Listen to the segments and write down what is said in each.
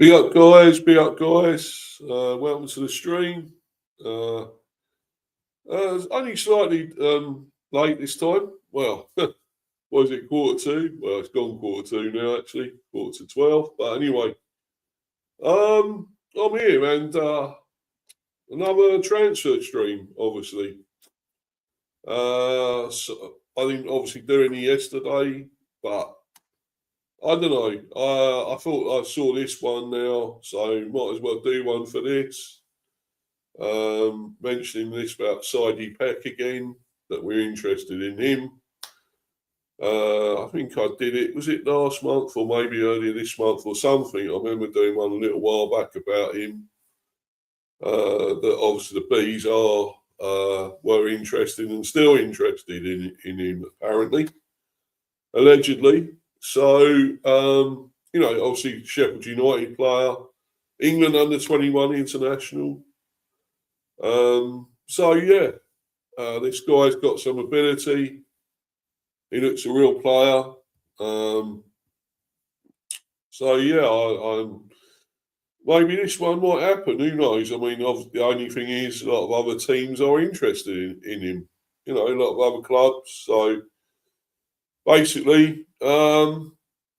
Big up, guys. Big up, guys. Welcome to the stream. Uh, it's only slightly late this time. Well, what is it, quarter two? Well, it's gone quarter two now, actually, quarter to 12. But anyway, I'm here and another transfer stream, obviously. So I didn't obviously do any yesterday, but I don't know. I thought I saw this one now, so might as well do one for this. Mentioning this about Sydie Peck again, that we're interested in him. I think I did it, was it last month or maybe earlier this month or something? I remember doing one a little while back about him. That obviously the Bees were interested and still interested in him, apparently, allegedly. So, obviously Sheffield United player, England under-21 international. This guy's got some ability. He looks a real player. I'm maybe this one might happen. Who knows? I mean, the only thing is a lot of other teams are interested in him. A lot of other clubs. So basically,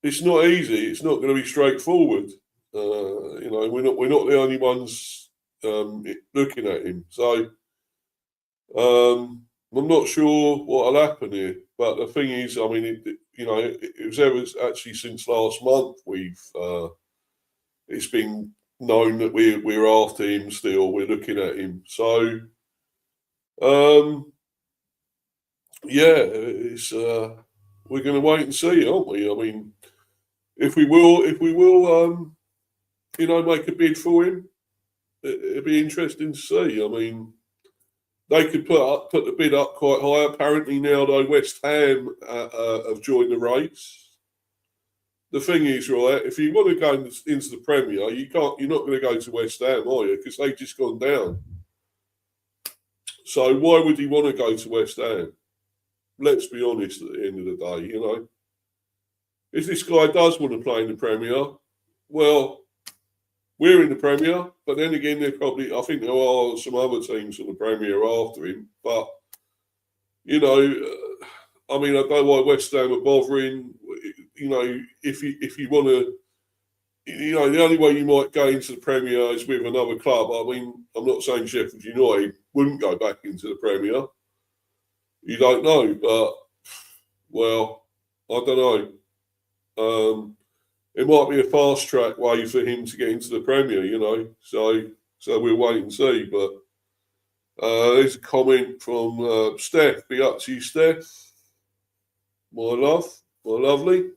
it's not easy. It's not going to be straightforward. We're not the only ones looking at him. So I'm not sure what'll happen here. But the thing is, I mean, it was ever actually since last month it's been known that we're after him still. We're looking at him. So it's we're going to wait and see, aren't we? I mean, if we will, make a bid for him, it'd be interesting to see. I mean, they could put the bid up quite high. Apparently now, though, West Ham have joined the race. The thing is, right, if you want to go into the Premier, you're not going to go to West Ham, are you? Because they've just gone down. So why would he want to go to West Ham? Let's be honest at the end of the day, If this guy does want to play in the Premier, well, we're in the Premier, but then again, I think there are some other teams in the Premier after him. But, I don't know why West Ham are bothering. If you want to, the only way you might go into the Premier is with another club. I mean, I'm not saying Sheffield United wouldn't go back into the Premier. You don't know, but, well, I don't know. It might be a fast track way for him to get into the Premier, So we'll wait and see. But there's a comment from Steph. Be up to you, Steph. My love, my lovely.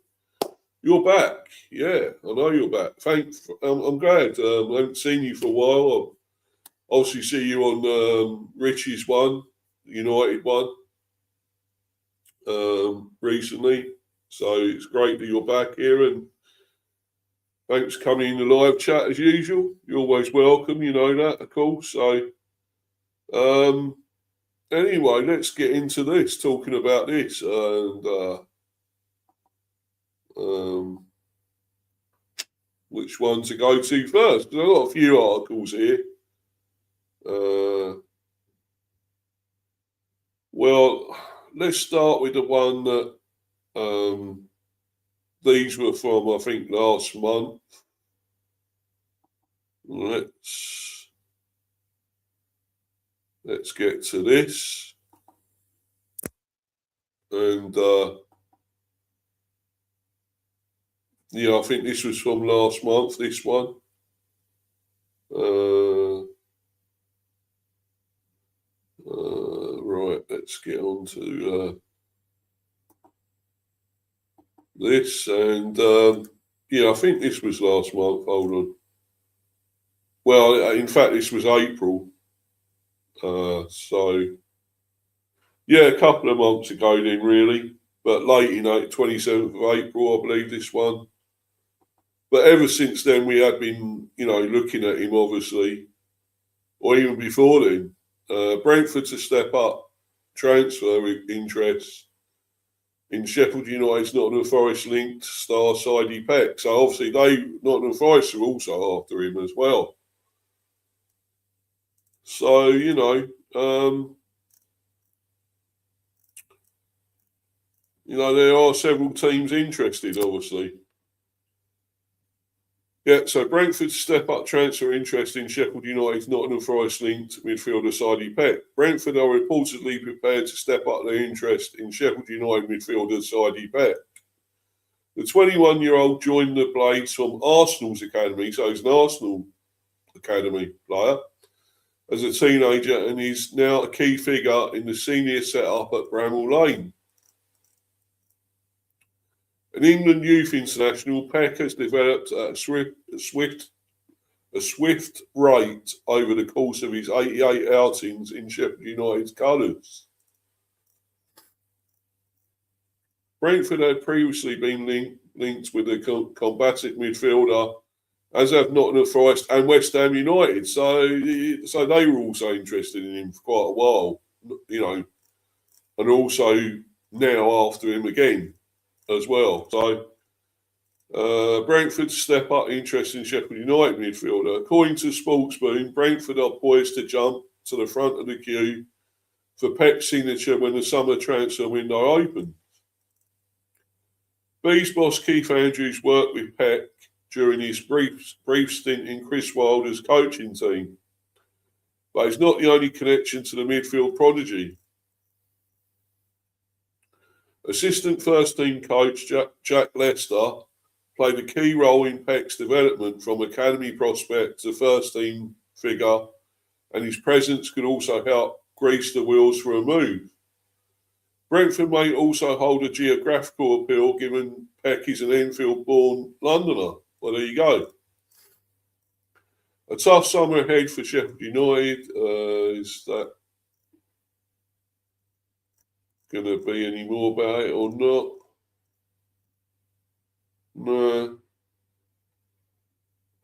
You're back. Yeah, I know you're back. Thanks. I'm glad. I haven't seen you for a while. I obviously see you on Richie's one, United one, recently. So it's great that you're back here, and thanks for coming in the live chat as usual. You're always welcome, you know that, of course. So, anyway, let's get into this, talking about this, and which one to go to first? Because I've got a few articles here. Well, let's start with the one that these were from, I think, last month. Let's get to this. And I think this was from last month, this one. Right, let's get on to this. And I think this was last month. Hold on. Well, in fact, this was April. A couple of months ago then, really. But late, 27th of April, I believe, this one. But ever since then, we had been, looking at him, obviously, or even before then. Brentford to step up, transfer interest. in Sheffield United's Nottingham Forest linked star Sydie Peck. So obviously Nottingham Forest are also after him as well. So, there are several teams interested, obviously. Yeah, so Brentford's step-up transfer interest in Sheffield United's Nottingham Forest-linked midfielder Sydie Peck. Brentford are reportedly prepared to step up their interest in Sheffield United midfielder Sydie Peck. The 21-year-old joined the Blades from Arsenal's academy, so he's an Arsenal academy player, as a teenager, and is now a key figure in the senior setup at Bramall Lane. An England youth international, Peck has developed a swift rate over the course of his 88 outings in Sheffield United's colours. Brentford had previously been linked with the combative midfielder, as have Nottingham Forest and West Ham United. So they were also interested in him for quite a while, and also now after him again as well. So Brentford's step up interest in Sheffield United midfielder. According to Sportsboom, Brentford are poised to jump to the front of the queue for Peck's signature when the summer transfer window opens. Bees boss Keith Andrews worked with Peck during his brief stint in Chris Wilder's coaching team, but he's not the only connection to the midfield prodigy. Assistant first-team coach Jack Lester played a key role in Peck's development from academy prospect to first-team figure, and his presence could also help grease the wheels for a move. Brentford may also hold a geographical appeal, given Peck is an Enfield-born Londoner. Well, there you go. A tough summer ahead for Sheffield United. Is that going to be any more about it or not? No.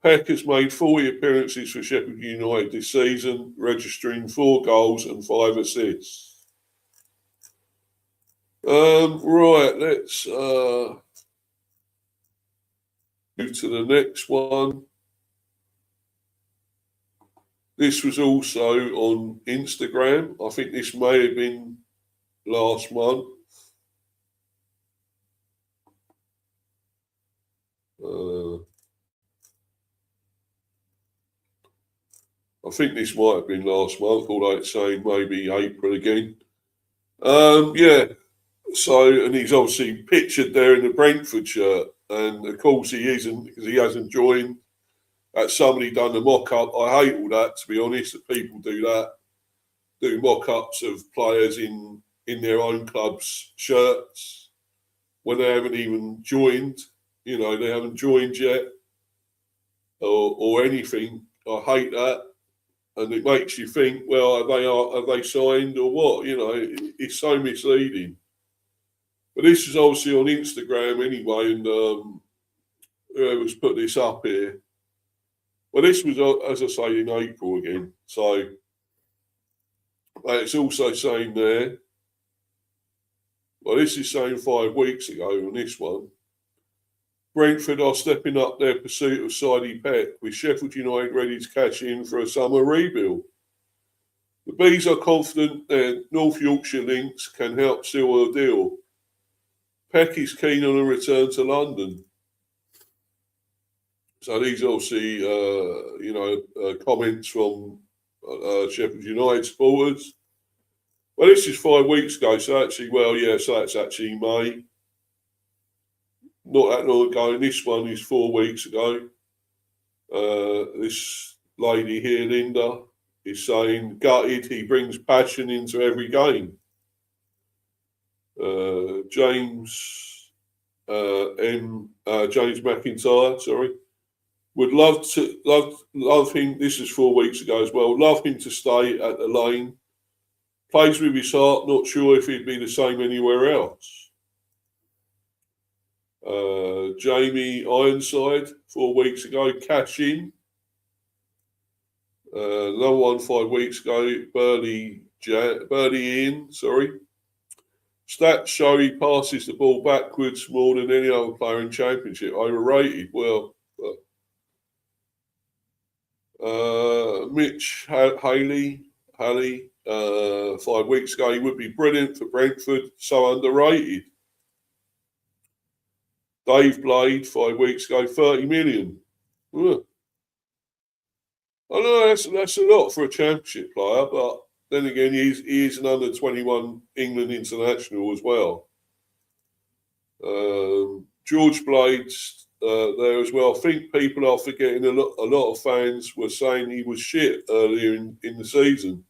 Peck has made 40 appearances for Sheffield United this season, registering 4 goals and 5 assists. Right, let's move to the next one. This was also on Instagram. I think this may have been last month. I think this might have been last month, although it's saying maybe April again. Yeah. So, and he's obviously pictured there in the Brentford shirt, and of course he isn't, because he hasn't joined. That's somebody done the mock-up. I hate all that, to be honest, that people do that, do mock-ups of players in their own club's shirts when they haven't even joined. They haven't joined yet, or anything. I hate that, and it makes you think, well, have they signed or what? It's so misleading. But this is obviously on Instagram anyway, and whoever's put this up here. Well, this was, as I say, in April again. So it's also saying there, well, this is saying 5 weeks ago on this one. Brentford are stepping up their pursuit of Sydie Peck, with Sheffield United ready to cash in for a summer rebuild. The Bees are confident their North Yorkshire links can help seal a deal. Peck is keen on a return to London. So these obviously, comments from Sheffield United supporters. Well, this is 5 weeks ago, so that's actually May. Not that long ago. And this one is 4 weeks ago. This lady here, Linda, is saying, gutted, he brings passion into every game. James McIntyre, would love him. This is 4 weeks ago as well. Love him to stay at the Lane. Plays with his heart. Not sure if he'd be the same anywhere else. Jamie Ironside, 4 weeks ago. Cash in. Another one 5 weeks ago. Burley Ian. Stats show he passes the ball backwards more than any other player in Championship. Overrated. Well, Mitch Haley, 5 weeks ago, he would be brilliant for Brentford. So underrated. Dave Blade, 5 weeks ago, 30 million. I know that's a lot for a Championship player, but then again, he is an under-21 England international as well. George Blades there as well. I think people are forgetting a lot of fans were saying he was shit earlier in the season.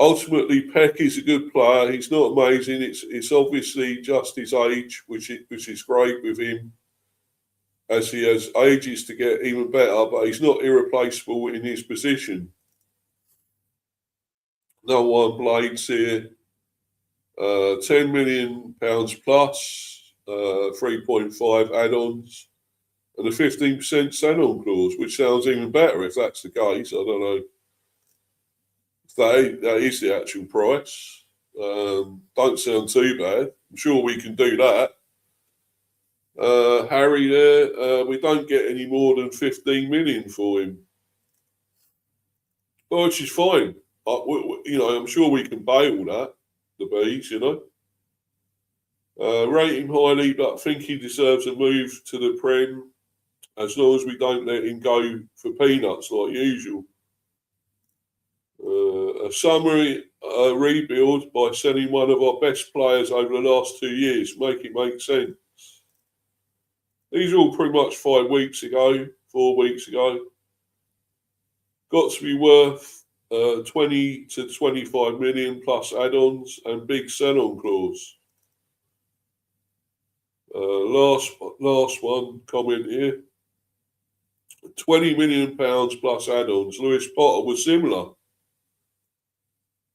Ultimately, Peck is a good player. He's not amazing. It's obviously just his age, which is great with him, as he has ages to get even better, but he's not irreplaceable in his position. No one Blades here. £10 million plus, 3.5 add-ons, and a 15% sell-on clause, which sounds even better if that's the case. I don't know if that is the actual price. Don't sound too bad. I'm sure we can do that. Harry there, we don't get any more than 15 million for him, which is fine. I'm sure we can bail that, the Bees, Rate him highly, but think he deserves a move to the Prem as long as we don't let him go for peanuts like usual. A summary rebuild by selling one of our best players over the last 2 years. Make it make sense. These are all pretty much 5 weeks ago, 4 weeks ago. Got to be worth 20 to 25 million plus add-ons and big sell-on clause. Last one comment here. £20 million plus add-ons. Lewis Potter was similar.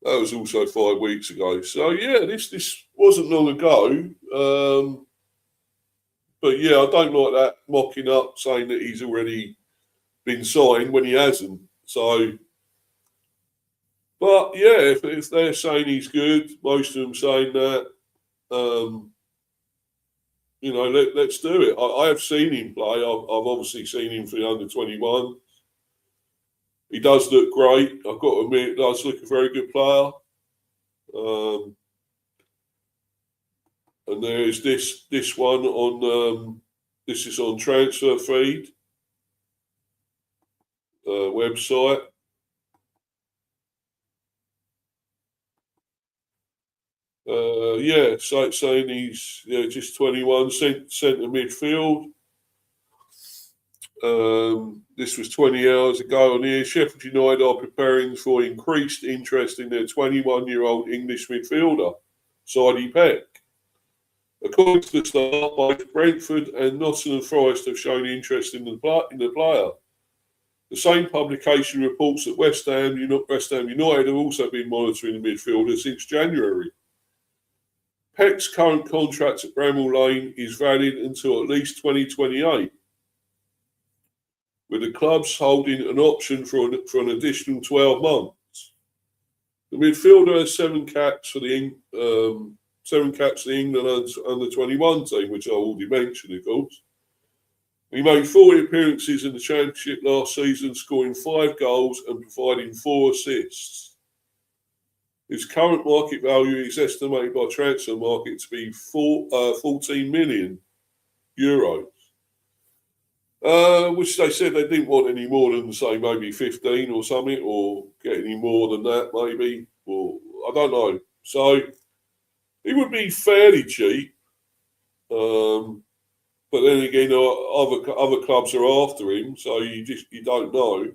That was also 5 weeks ago. So yeah, this wasn't long ago. But yeah, I don't like that mocking up, saying that he's already been signed when he hasn't. So, but yeah, if they're saying he's good, most of them saying that, let's do it. I have seen him play. I've obviously seen him for the under-21. He does look great. I've got to admit, he does look a very good player. And there is this one on this is on Transfer Feed website. So it's saying he's just 21, centre midfield. This was 20 hours ago on here. Sheffield United are preparing for increased interest in their 21-year-old English midfielder, Sydie Peck. According to the Star, both Brentford and Nottingham Forest have shown interest in the player. The same publication reports that West Ham United have also been monitoring the midfielder since January. Peck's current contract at Bramall Lane is valid until at least 2028, with the clubs holding an option for an additional 12 months. The midfielder has 7 caps for the England under-21 team, which I already mentioned, of course. He made 40 appearances in the Championship last season, scoring 5 goals and providing 4 assists. His current market value is estimated by Transfer Market to be 14 million euros. Which they said they didn't want any more than, say, maybe 15 or something, or get any more than that, maybe. Or I don't know. So he would be fairly cheap. But then again, other clubs are after him, so you don't know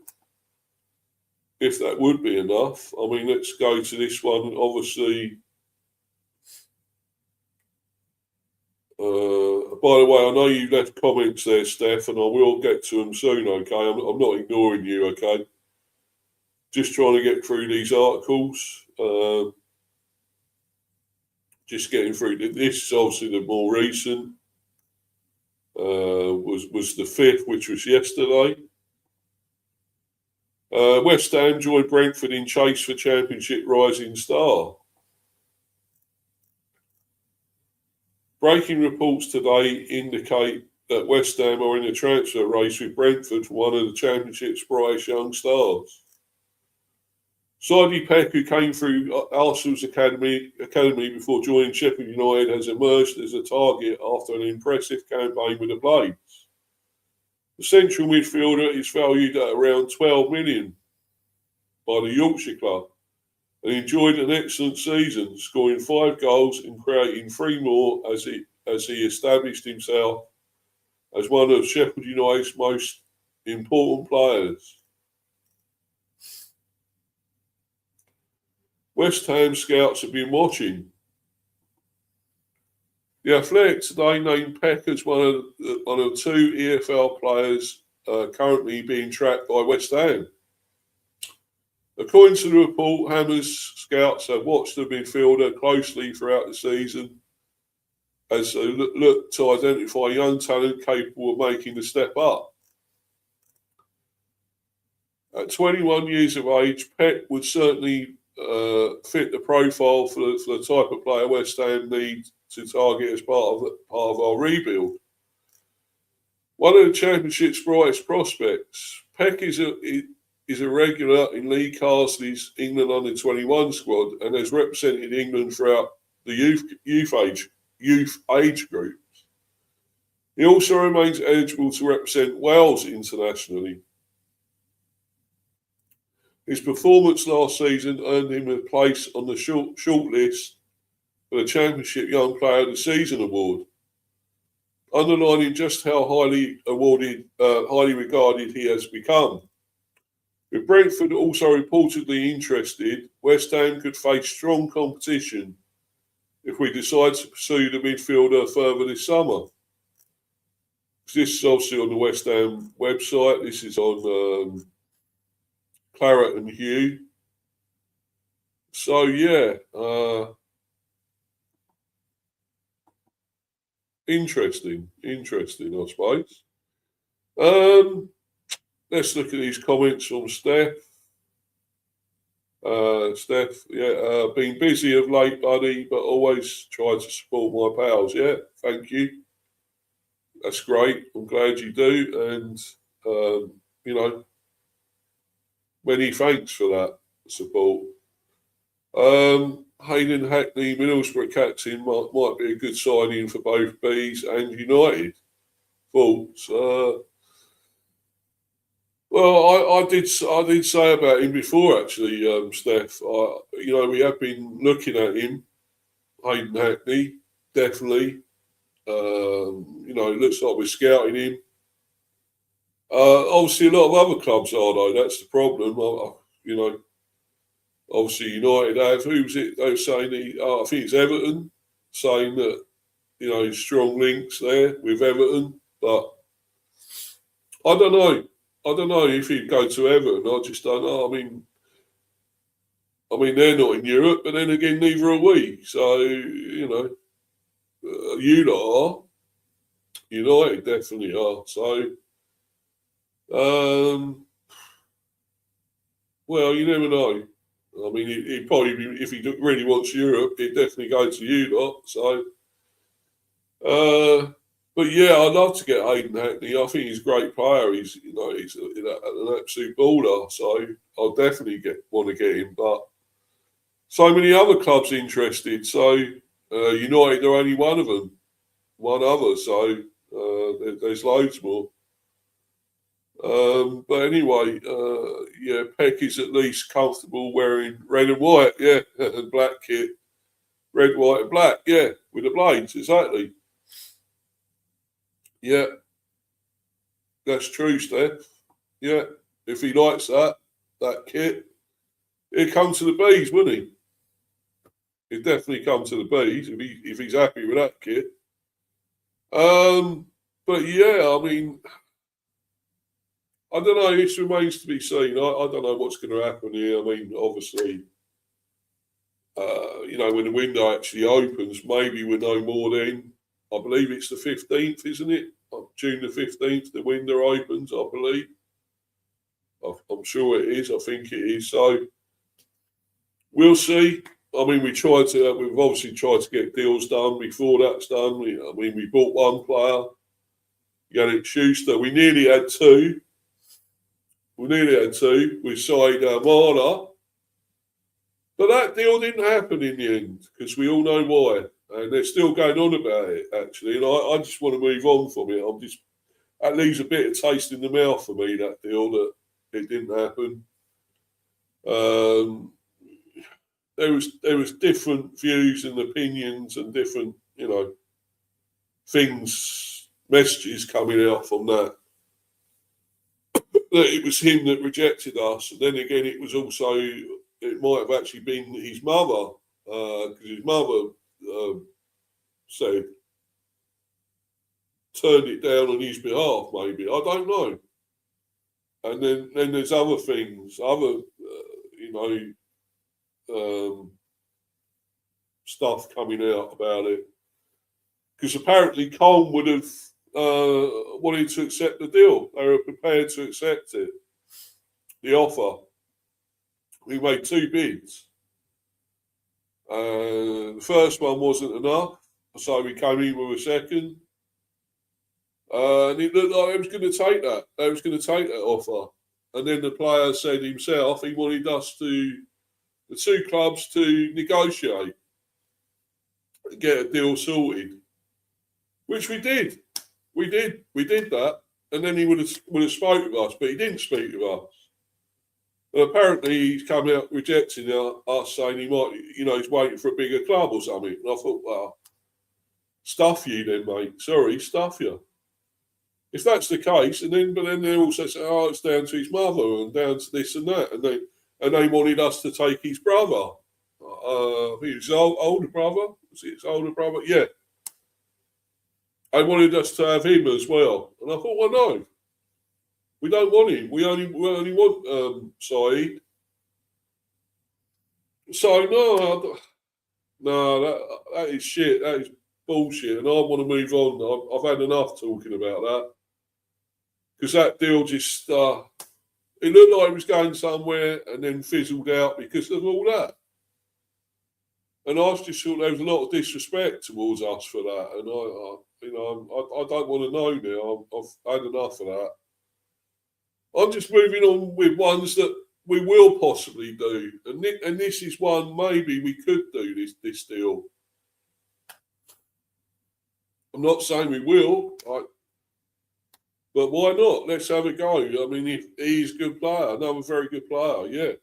if that would be enough. I mean, let's go to this one. Obviously, by the way, I know you left comments there, Steph, and I will get to them soon, okay? I'm not ignoring you, okay? Just trying to get through these articles. Just getting through. This is obviously the more recent. Was the 5th, which was yesterday. West Ham joined Brentford in chase for Championship rising star. Breaking reports today indicate that West Ham are in a transfer race with Brentford for one of the Championship's brightest young stars. Sydie Peck, who came through Arsenal's academy before joining Sheffield United, has emerged as a target after an impressive campaign with the Blades. The central midfielder is valued at around 12 million by the Yorkshire club and enjoyed an excellent season, scoring 5 goals and creating 3 more as he established himself as one of Sheffield United's most important players. West Ham scouts have been watching. The Athletic today named Peck as one of 2 EFL players currently being tracked by West Ham. According to the report, Hammer's scouts have watched the midfielder closely throughout the season as they look to identify young talent capable of making the step up. At 21 years of age, Peck would certainly fit the profile for the type of player West Ham need to target as part of our rebuild. One of the Championship's brightest prospects, Peck is a regular in Lee Carsley's England under-21 squad and has represented England throughout the youth age groups. He also remains eligible to represent Wales internationally. His performance last season earned him a place on the short list for the Championship Young Player of the Season award, underlining just how highly regarded he has become. With Brentford also reportedly interested, West Ham could face strong competition if we decide to pursue the midfielder further this summer. This is obviously on the West Ham website. This is on Claret and Hugh. So, yeah, interesting, I suppose. Let's look at these comments from Steph. Been busy of late, buddy, but always try to support my pals. Yeah, thank you. That's great. I'm glad you do. And, many thanks for that support. Hayden Hackney, Middlesbrough captain, might be a good signing for both Bees and United. Thoughts? Well, I did say about him before, actually, Steph. We have been looking at him, Hayden Hackney, definitely. It looks like we're scouting him. Obviously, a lot of other clubs are, though. That's the problem. Obviously United have. Who was it? They were saying, I think it's Everton, saying that, strong links there with Everton. But I don't know. I don't know if he'd go to Everton. I just don't know. I mean, they're not in Europe, but then again, neither are we. So, you lot are. United definitely are. So, well, you never know. I mean, he'd probably be, if he really wants Europe, he'd definitely go to you lot. So, but yeah, I'd love to get Hayden Hackney. I think he's a great player. He's an absolute baller. So I'll definitely want to get him. But so many other clubs interested. So United are only one of them, one other. So there's loads more. But anyway, Peck is at least comfortable wearing red and white, and black kit. Red, white and black, with the Blades, exactly. Yeah, that's true, Steph. Yeah, if he likes that kit, he'd come to the Bees, wouldn't he? He'd definitely come to the Bees if he's happy with that kit. But yeah, I mean, I don't know. It remains to be seen. I don't know what's going to happen here. I mean, obviously, when the window actually opens, maybe we'll know more then. I believe it's the 15th, isn't it? June the 15th, the window opens, I believe. I'm sure it is. I think it is. So we'll see. I mean, we've obviously tried to get deals done before that's done. We bought one player, Yannick Schuster. We nearly had two. We signed Marner. But that deal didn't happen in the end because we all know why. And they're still going on about it, actually. And I just want to move on from it. That leaves a bit of taste in the mouth for me, that deal, that it didn't happen. There was different views and opinions and different, messages coming out from that. That it was him that rejected us. And then again, it might have actually been his mother, because his mother turned it down on his behalf, maybe. I don't know. And then there's other things, stuff coming out about it. Because apparently Cole would have wanted to accept the deal. They were prepared to accept it, the offer. We made two bids. The first one wasn't enough, so we came in with a second. And it looked like they was going to take that. They was going to take that offer. And then the player said himself he wanted the two clubs, to negotiate and get a deal sorted, which we did. We did that. And then he would have spoke with us, but he didn't speak with us. And apparently he's come out rejecting us, saying he might, he's waiting for a bigger club or something. And I thought, well, stuff you then, mate. Sorry, stuff you. If that's the case, but then they also say, oh, it's down to his mother and down to this and that, and they wanted us to take his brother. His older brother. Was it his older brother? Yeah. They wanted us to have him as well, and I thought, well, no, we don't want him. We only want Sydie. So no, that is shit. That is bullshit, and I want to move on. I've had enough talking about that. Because that deal just, it looked like it was going somewhere and then fizzled out because of all that. And I just thought there was a lot of disrespect towards us for that. And I don't want to know now. I've had enough of that. I'm just moving on with ones that we will possibly do. And this is one maybe we could do this deal. I'm not saying we will. But why not? Let's have a go. I mean, if he's a good player, another very good player, yeah.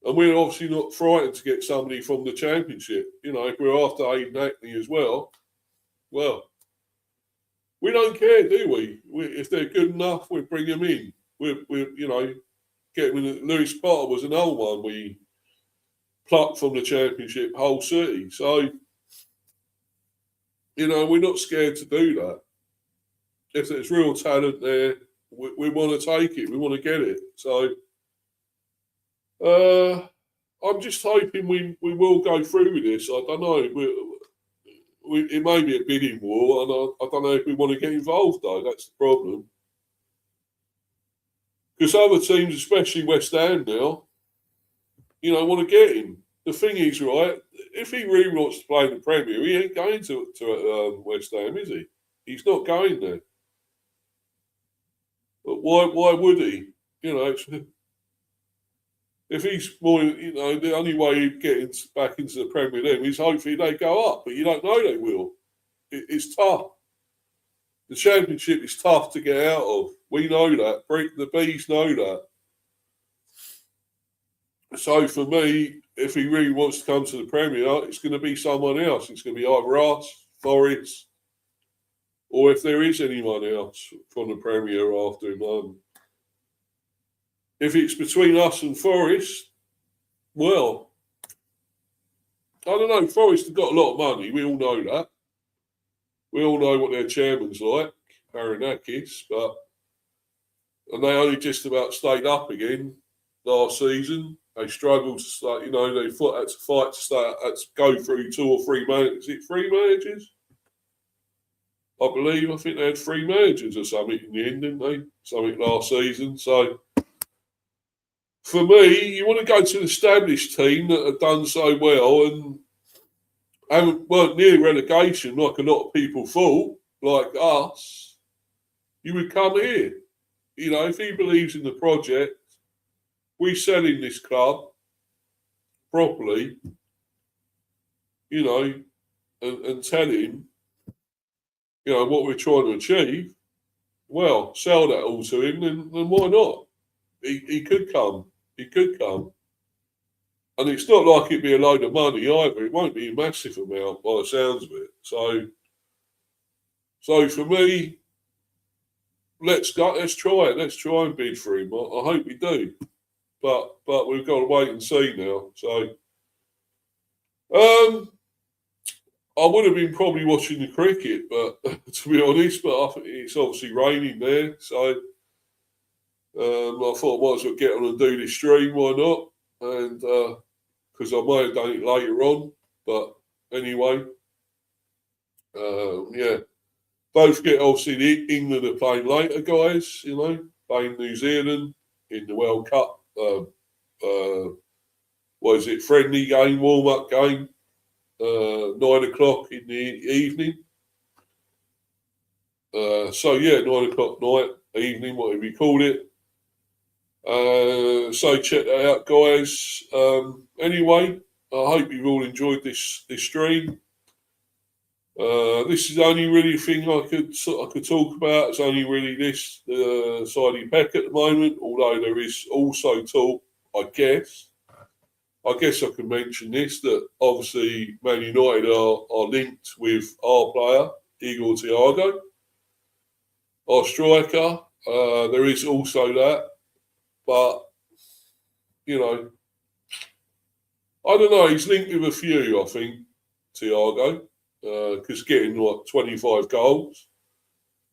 And we're obviously not frightened to get somebody from the Championship. If we're after Aidan Hackney as well, we don't care, do we? If they're good enough, we bring them in. We get them in. Lewis Potter was an old one we plucked from the Championship, Hull City. So, we're not scared to do that. If there's real talent there, we want to take it. We want to get it. So I'm just hoping we will go through with this. I don't know. It may be a bidding war, and I don't know if we want to get involved, though. That's the problem. Because other teams, especially West Ham now, want to get him. The thing is, right, if he really wants to play in the Premier, he ain't going to West Ham, is he? He's not going there. But why would he? If he's more, the only way he'd get back into the Premier League is hopefully they go up, but you don't know they will. It's tough. The Championship is tough to get out of. We know that. The Bees know that. So for me, if he really wants to come to the Premier, it's going to be someone else. It's going to be either us, Forest, or if there is anyone else from the Premier after him. If it's between us and Forest, well, I don't know. Forest have got a lot of money. We all know that. We all know what their chairman's like, Baranakis, and they only just about stayed up again last season. They struggled to start, they had to fight to start, had to go through 2 or 3 managers. Is it 3 managers? I think they had 3 managers or something in the end, didn't they? Something last season. So for me, you want to go to an established team that have done so well and weren't near relegation like a lot of people thought, like us. You would come here. You know, if he believes in the project, we sell in this club properly, you know, and tell him, you know, what we're trying to achieve. Well, sell that all to him, then why not? He could come. He could come. And it's not like it'd be a load of money either. It won't be a massive amount by the sounds of it. So for me, let's go. Let's try it. Let's try and bid for him. I hope we do. But we've got to wait and see now. So I would have been probably watching the cricket, but to be honest, but I think it's obviously raining there, so I thought I might as well get on and do this stream. Why not? And because I might have done it later on, but anyway, yeah. Don't forget, obviously, England are playing later, guys. You know, playing New Zealand in the World Cup. What is it? Friendly game, warm up game. 9 o'clock in the evening. So yeah, 9 o'clock night, evening, whatever you called it. So check that out, guys. Anyway, I hope you've all enjoyed this stream. This is the only really thing I could talk about. It's only really this Sydie Peck at the moment. Although there is also talk, I guess I can mention this, that obviously Man United are linked with our player, Igor Thiago, our striker. There is also that. But, you know, I don't know. He's linked with a few, I think, Thiago, because getting like 25 goals.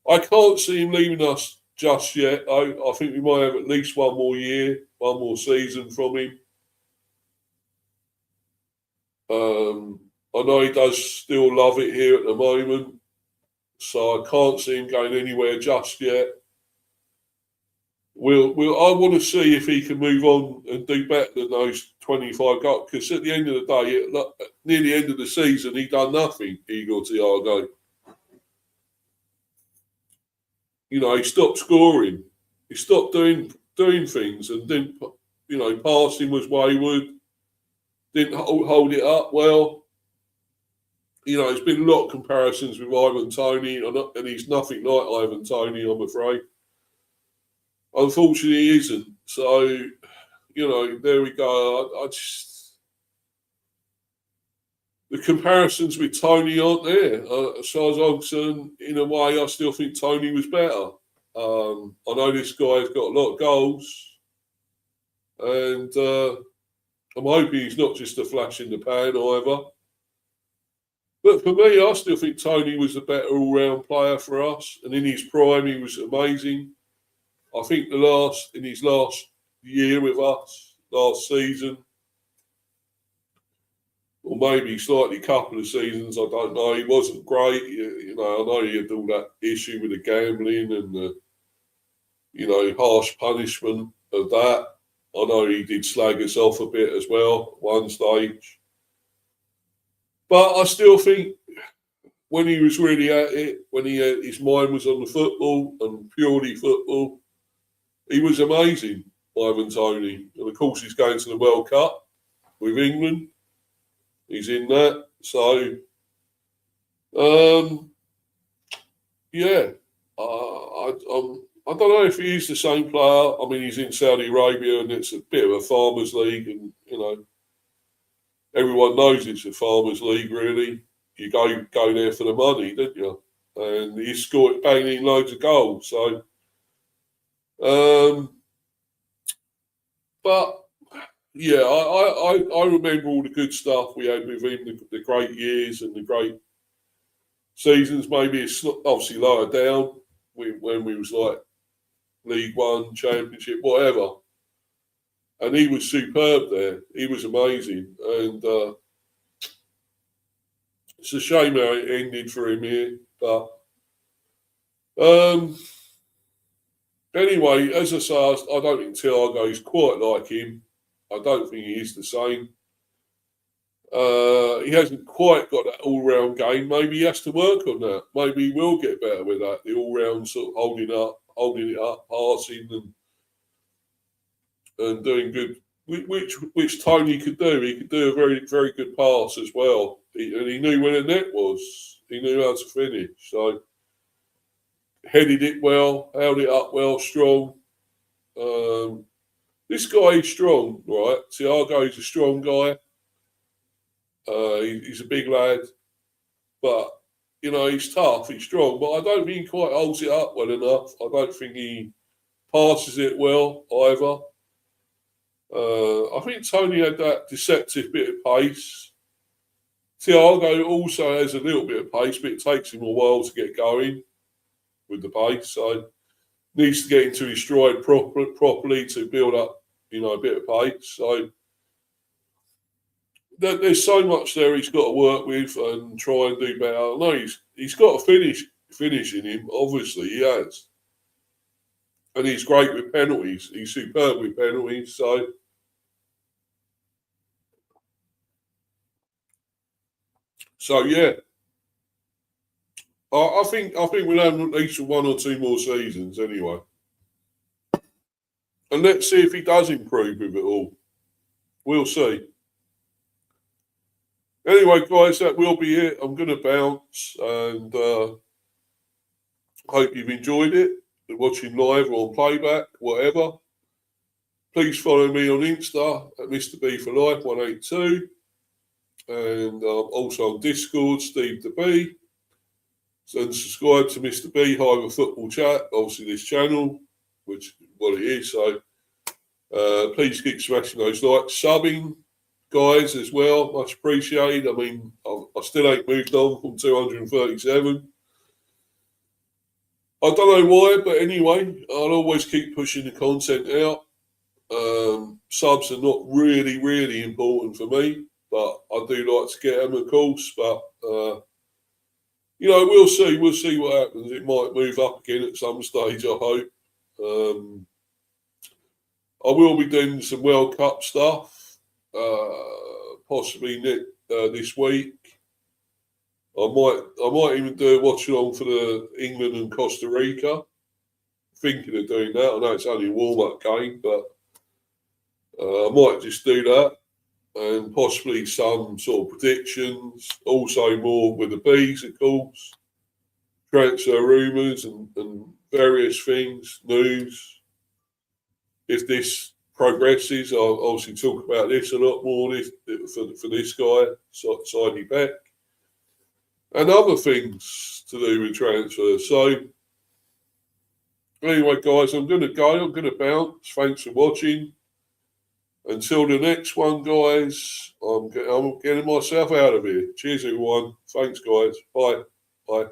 I can't see him leaving us just yet. I think we might have at least one more year, one more season from him. I know he does still love it here at the moment, so I can't see him going anywhere just yet. I want to see if he can move on and do better than those 25 goals, because at the end of the day, near the end of the season, he done nothing, Igor Thiago. You know, he stopped scoring. He stopped doing things, and didn't, you know, passing was wayward. Didn't hold it up well. You know, there's been a lot of comparisons with Ivan Toney, and he's nothing like Ivan Toney, I'm afraid. Unfortunately, he isn't. So, you know, there we go. I just, the comparisons with Toney aren't there. As far as I'm concerned, in a way, I still think Toney was better. I know this guy's got a lot of goals, and I'm hoping he's not just a flash in the pan either. But for me, I still think Toney was a better all-round player for us, and in his prime, he was amazing. I think in his last year with us, last season, or maybe slightly couple of seasons, I don't know. He wasn't great. You know, I know he had all that issue with the gambling and the, you know, harsh punishment of that. I know he did slag us off a bit as well at one stage. But I still think when he was really at it, when his mind was on the football and purely football, he was amazing, Ivan Toney. And of course, he's going to the World Cup with England. He's in that. So, yeah. I don't know if he is the same player. I mean, he's in Saudi Arabia and it's a bit of a farmers' league. And, you know, everyone knows it's a farmers' league, really. You go there for the money, don't you? And he's scored, banging loads of goals. So, but yeah, I remember all the good stuff we had with him, the great years and the great seasons. Maybe it's obviously lower down when we was like League One, Championship, whatever. And he was superb there. He was amazing. And it's a shame how it ended for him here. But Anyway, as I say, I don't think Thiago's quite like him. I don't think he is the same. He hasn't quite got that all-round game. Maybe he has to work on that. Maybe he will get better with that. The all-round sort of holding it up, passing and doing good, which Tony could do. He could do a very, very good pass as well. And he knew where the net was. He knew how to finish. So headed it well, held it up well, strong. This guy is strong, right? Thiago is a strong guy. He's a big lad, but he's tough, he's strong, but I don't think he quite holds it up well enough. I don't think he passes it well either. I think Tony had that deceptive bit of pace. Thiago also has a little bit of pace, but it takes him a while to get going with the pace, so needs to get into his stride properly to build up, a bit of pace. So there's so much there he's got to work with and try and do better. I know he's got a finish in him. Obviously, he has, and he's great with penalties. He's superb with penalties. So yeah, I think we'll have at least 1 or 2 more seasons anyway, and let's see if he does improve with it all. We'll see. Anyway, guys, that will be it. I'm going to bounce, and hope you've enjoyed it. Watching live or on playback, whatever. Please follow me on Insta at Mr. B for Life 182, and also on Discord, Steve the B. And subscribe to Mr. B Hive Football Chat. Obviously, this channel, which is what it is. So please keep smashing those likes, subbing. Guys, as well, much appreciated. I mean, I still ain't moved on from 237. I don't know why, but anyway, I'll always keep pushing the content out. Subs are not really, really important for me, but I do like to get them, of course. But we'll see. We'll see what happens. It might move up again at some stage, I hope. I will be doing some World Cup stuff. Possibly this week. I might even do a watch along for the England and Costa Rica. Thinking of doing that. I know it's only a warm-up game, but I might just do that, and possibly some sort of predictions. Also more with the Bs, of course. Transfer rumours and various things, news. If this progresses, I'll obviously talk about this a lot more for this guy, Sydie Peck, and other things to do with transfers. So anyway, guys, I'm going to go. I'm going to bounce. Thanks for watching. Until the next one, guys, I'm getting myself out of here. Cheers, everyone. Thanks, guys. Bye. Bye.